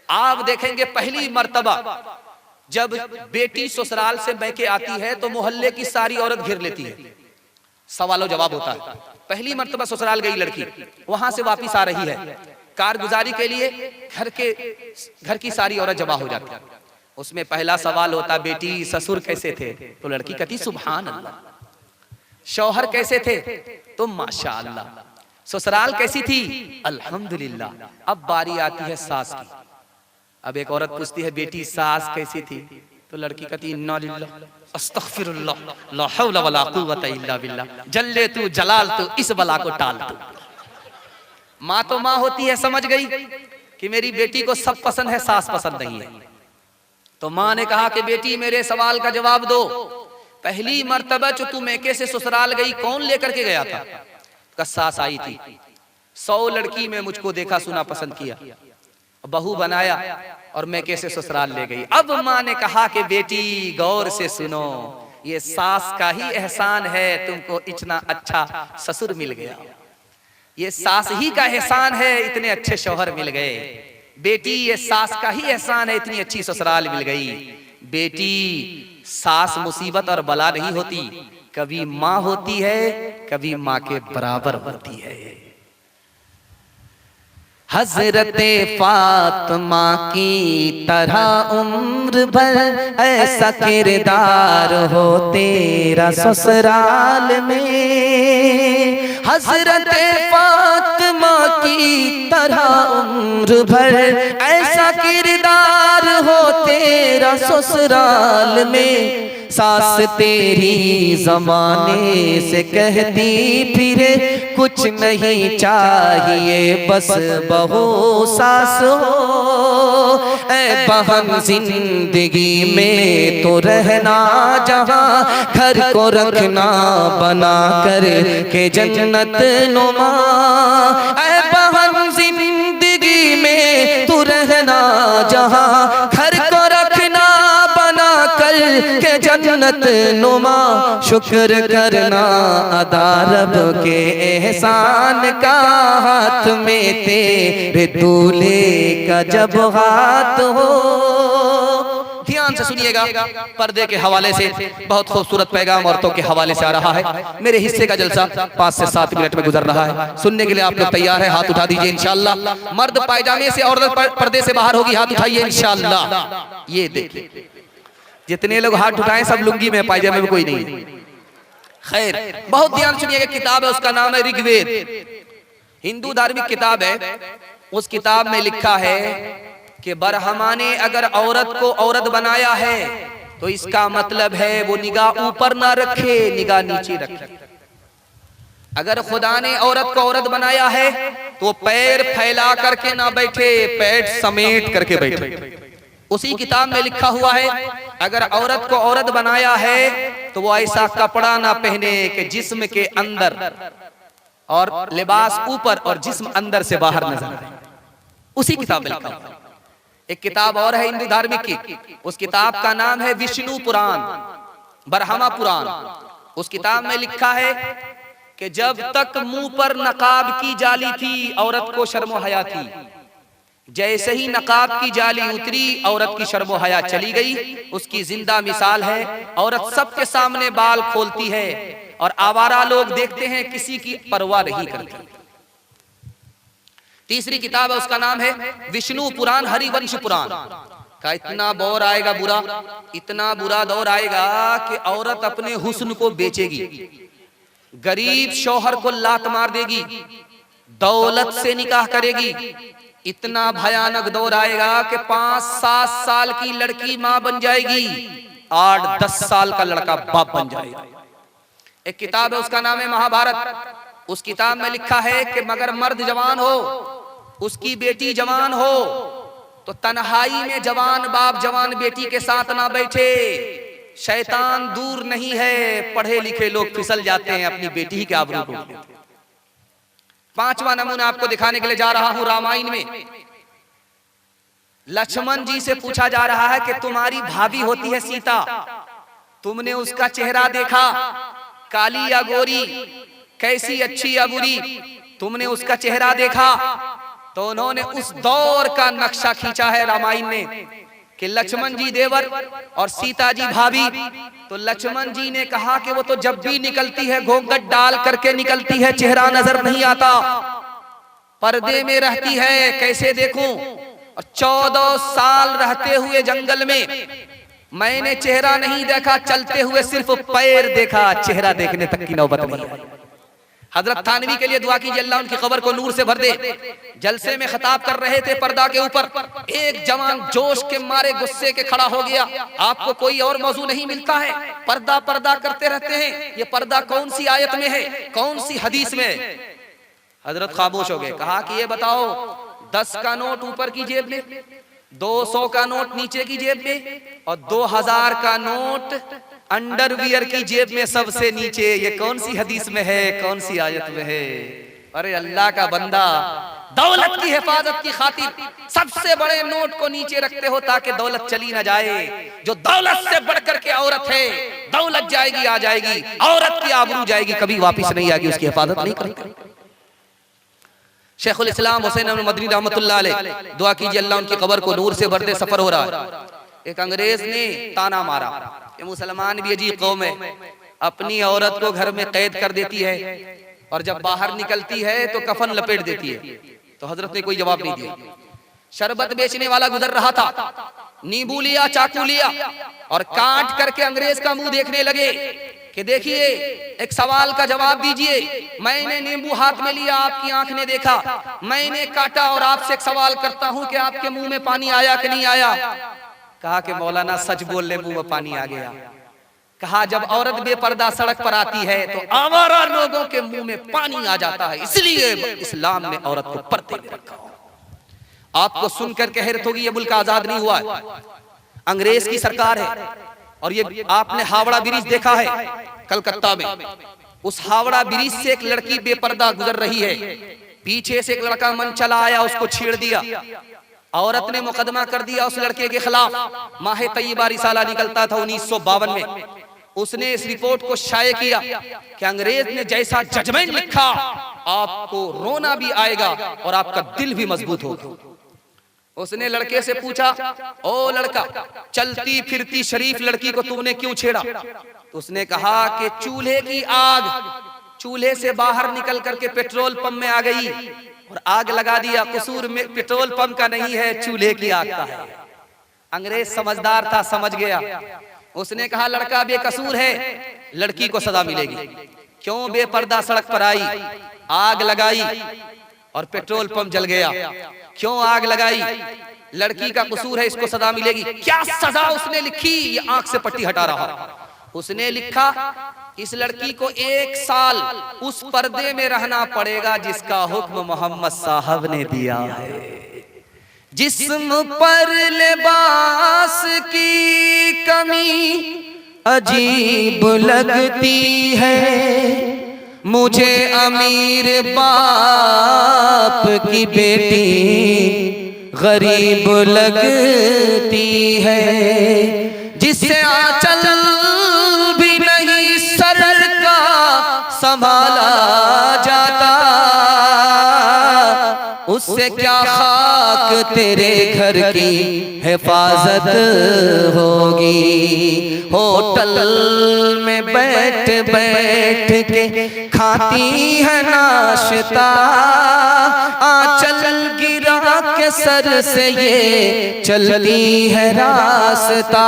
आप देखेंगे पहली मर्तबा जब बेटी ससुराल से मैके आती है तो मोहल्ले की सारी औरत घेर लेती है, सवालों जवाब होता है। पहली मर्तबा ससुराल गई लड़की, वहां से वापिस आ रही है, कारगुजारी के लिए घर की सारी औरत जमा हो जाती है। उसमें पहला सवाल होता, बेटी ससुर कैसे थे? तो लड़की कहती सुभान अल्लाह। शौहर कैसे थे? तो माशाअल्लाह। ससुराल कैसी थी? अल्हम्दुलिल्लाह। अब बारी आती है सास की। अब एक औरत पूछती है, बेटी सास कैसी थी? तो लड़की कहती इन्ना लिल्लाह अस्तगफिरुल्लाह ला हौला वला कुव्वता इल्ला बिल्लाह, जल्ले तू जलाल तू, इस बला को टाल तू। माँ तो माँ होती है, समझ गई कि मेरी बेटी को सब पसंद है, सास पसंद नहीं है। तो माँ ने कहा कि बेटी मेरे सवाल का जवाब दो, पहली मर्तबा जो तू मैके से ससुराल गई कौन लेकर के गया था? का सास आई थी, 100 लड़की में मुझको देखा सुना पसंद किया, बहू बनाया और मैके से ससुराल ले गई। अब माँ ने कहा कि बेटी गौर से सुनो, ये सास का ही एहसान है तुमको इतना अच्छा ससुर मिल गया, ये सास ही का एहसान है इतने अच्छे शौहर मिल गए। बेटी ये सास का ही एहसान है इतनी अच्छी ससुराल मिल गई। बेटी सास मुसीबत और बला नहीं होती, कभी माँ होती है, कभी माँ के बराबर होती है। हजरते फातिमा की तरह उम्र भर ऐसा किरदार हो तेरा ससुराल में। हजरते फातिमा की तरह उम्र भर ऐसा किरदार हो तेरा ससुराल में। सास तेरी जमाने से कहती फिरे कुछ नहीं चाहिए बस बहू सास हो। ऐ बहन जिंदगी में तो रहना जहाँ, घर को रखना बना कर के जन्नत नुमा। ऐ बहन जिंदगी में तो रहना जहाँ, घर को रखना बना कर के जन्नत नुमा। शुक्र करना अदा रब के एहसान का, हाथ में तेरे दूल्हे का जब हाथ हो। ध्यान से सुनिएगा, पर्दे के हवाले से बहुत खूबसूरत पैगाम औरतों के हवाले से आ रहा है। मेरे हिस्से का जलसा 5 से 7 मिनट में गुजर रहा है, सुनने के लिए आप लोग तैयार हैं? हाथ उठा दीजिए इंशाअल्लाह। मर्द पायजामे से, औरत पर्दे से बाहर होगी, हाथ उठाइए इंशाअल्लाह। ये देखिए जितने लोग हाथ उठाए सब लुंगी में, पायजामे में कोई नहीं। खैर बहुत ध्यान सुनिएगा, किताब है उसका नाम है ऋग्वेद, हिंदू धार्मिक किताब है। उस किताब में लिखा है कि बरहमा ने अगर औरत को औरत बनाया है तो इसका मतलब है वो निगाह ऊपर ना रखे, निगाह नीचे रखे। अगर खुदा ने औरत को औरत बनाया है तो पैर फैला करके ना बैठे, पेट समेट करके बैठे। उसी किताब में लिखा हुआ है अगर औरत को औरत बनाया है तो वो ऐसा कपड़ा ना पहने कि जिस्म के अंदर और लिबास ऊपर और जिस्म अंदर से बाहर नजर आए। उसी किताब में लिखा हुआ। एक किताब और है हिंदू धार्मिक की, उस किताब का नाम है विष्णु पुराण, बरहमा पुराण। उस किताब में लिखा है कि जब तक मुंह पर नकाब की जाली थी औरत को शर्मो हया थी, जैसे ही नकाब की जाली उतरी औरत की शर्मो हया चली गई। उसकी जिंदा मिसाल है, औरत सबके सामने बाल खोलती है और आवारा लोग देखते हैं, किसी की परवाह नहीं करती। तीसरी किताब है उसका नाम है विष्णु पुराण, हरिवंश पुराण का। इतना दौर आएगा बुरा, इतना बुरा दौर आएगा कि औरत अपने हुस्न को बेचेगी, गरीब शौहर को लात मार देगी, दौलत से निकाह करेगी। इतना भयानक दौर आएगा कि 5-7 साल की लड़की मां बन जाएगी, 8-10 साल का लड़का बाप बन जाएगा। एक किताब है उसका नाम है महाभारत। उस किताब में लिखा है कि मगर मर्द जवान हो, उसकी बेटी जवान हो तो तन्हाई में जवान बाप जवान बेटी के साथ ना बैठे। शैतान दूर नहीं है, पढ़े लिखे लोग फिसल जाते हैं, अपनी बेटी ही के आबरू को। 5वां नमूना आपको दिखाने के लिए जा रहा हूं। रामायण में लक्ष्मण जी से पूछा जा रहा है कि तुम्हारी भाभी होती है सीता, तुमने उसका चेहरा देखा, काली या गोरी, कैसी अच्छी या बुरी, तुमने उसका चेहरा देखा? तो उन्होंने उस दौर का नक्शा खींचा है रामायण ने कि लक्ष्मण जी देवर और सीता जी भाभी। तो लक्ष्मण जी ने कहा कि वो तो जब भी निकलती है घूंघट डाल करके निकलती है, चेहरा नजर नहीं आता, पर्दे में रहती है, कैसे देखूं। और 14 साल रहते हुए जंगल में मैंने चेहरा नहीं देखा, चलते हुए सिर्फ पैर देखा, चेहरा देखने तक की नौबत नहीं है। हजरत थानवी के लिए दुआ कीजिए, अल्लाह उनकी कब्र को नूर से भर दे। जलसे में खिताब कर रहे थे पर्दा के ऊपर, एक जवान जोश के मारे गुस्से के खड़ा हो गया। आपको कोई और मौजू नहीं मिलता है, पर्दा पर्दा करते रहते हैं, ये पर्दा कौन सी आयत में है, कौन सी हदीस में है? हजरत खामोश हो गए। कहा कि ये बताओ, 10 का नोट ऊपर की जेब में, 200 का नोट नीचे की जेब में, और 2000 का नोट अंडरवियर की जेब में सबसे नीचे, ये कौन सी हदीस में है, कौन सी आयत में है? अरे अल्लाह का बंदा, दौलत की हिफाजत की खातिर सबसे बड़े नोट को नीचे रखते हो ताकि दौलत चली ना जाए। जो दौलत से बढ़कर के औरत है, दौलत जाएगी आ जाएगी, औरत की आबरू जाएगी, कभी वापिस नहीं आएगी, उसकी हिफाजत नहीं करते। शेखुल इस्लाम हुसैन अहमद मदनी रहमतुल्लाह अलैह, दुआ कीजिए अल्लाह उनकी कब्र को नूर से भर दे। सफर हो रहा है, एक अंग्रेज ने ताना मारा, ये मुसलमान भी अजीब कौम है, अपनी औरत को घर में कैद कर देती है और जब बाहर निकलती है तो कफन लपेट देती है। तो हजरत ने कोई जवाब नहीं दिया। शरबत बेचने वाला गुजर रहा था, नींबू लिया, चाकू लिया और काट करके अंग्रेज का मुंह देखने लगे कि देखिए, एक सवाल का जवाब दीजिए। मैंने नींबू हाथ में लिया, आपकी आंख ने देखा, मैंने काटा और आपसे एक सवाल करता हूं कि आपके मुंह में पानी आया कि नहीं आया? कहा कि मौलाना सच बोल ले, मुंह में पानी आ गया। कहा जब औरत बेपर्दा सड़क पर आती है तो आवारा लोगों के मुंह में पानी आ जाता है, इसलिए इस्लाम ने औरत को पर्दे में रखा। आपको सुनकर के हैरत होगी, ये मुल्क आजाद नहीं हुआ है, अंग्रेज की सरकार है। और ये आपने हावड़ा ब्रिज देखा है कलकत्ता में, उस हावड़ा ब्रिज से एक लड़की बेपर्दा गुजर रही है, पीछे से एक लड़का मन चला आया, उसको छेड़ दिया। औरत ने मुकदमा कर दिया उस लड़के के खिलाफ। माहे तैयबा रिसाला निकलता था 1952 में, उसने इस रिपोर्ट को शाये किया कि अंग्रेज ने जैसा जजमेंट लिखा, आपको रोना भी आएगा और आपका दिल भी मजबूत होगा। उसने लड़के से पूछा, ओ लड़का, चलती फिरती शरीफ लड़की को तुमने क्यों छेड़ा? तो उसने कहा कि चूल्हे की आग चूल्हे से बाहर निकल करके पेट्रोल पंप में आ गई और आग लगा दिया। कसूर में पेट्रोल पंप का नहीं है, चूल्हे की आग का है। अंग्रेज समझदार था, समझ गया। उसने कहा लड़का बेकसूर है, लड़की को सजा मिलेगी। क्यों बेपर्दा सड़क पर आई, आग लगाई और पेट्रोल पंप जल गया। क्यों आग लगाई? लड़की का कसूर है, इसको सजा मिलेगी। क्या सजा उसने लिखी? ये आंख से पट्टी हटा रहा। उसने लिखा इस लड़की को 1 साल उस पर्दे में रहना पड़ेगा जिसका हुक्म मोहम्मद साहब ने दिया है। जिस्म पर लिबास की कमी अजीब लगती है, मुझे अमीर बाप की बेटी गरीब लगती है। जिससे आंचल भी नहीं सर का संभाला जाता, उससे क्या खाक तेरे घर की हिफाजत होगी। होटल में बैठ बैठ के खाती है नाश्ता, आंचल गिरा के सर से ये चलती है रास्ता।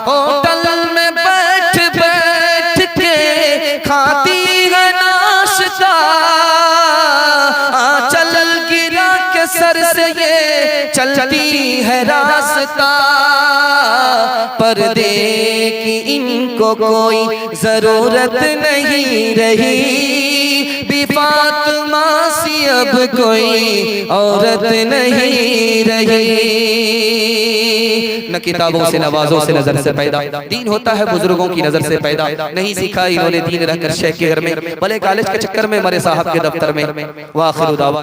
होटल में बैठ बैठ के खाती है नाश्ता, आंचल गिरा के सर से ये चलती है रास्ता। पर्दे की इनको कोई जरूरत नहीं रही, फातिमा सी अब कोई औरत नहीं रही। न किताबों से नवाजों से नजर से पैदा, दीन होता है बुजुर्गों की नजर से पैदा। नहीं सीखा इन्होंने दीन रहकर शेख के घर में, भले कॉलेज के चक्कर में मरे साहब के दफ्तर में। वाखिर दावा।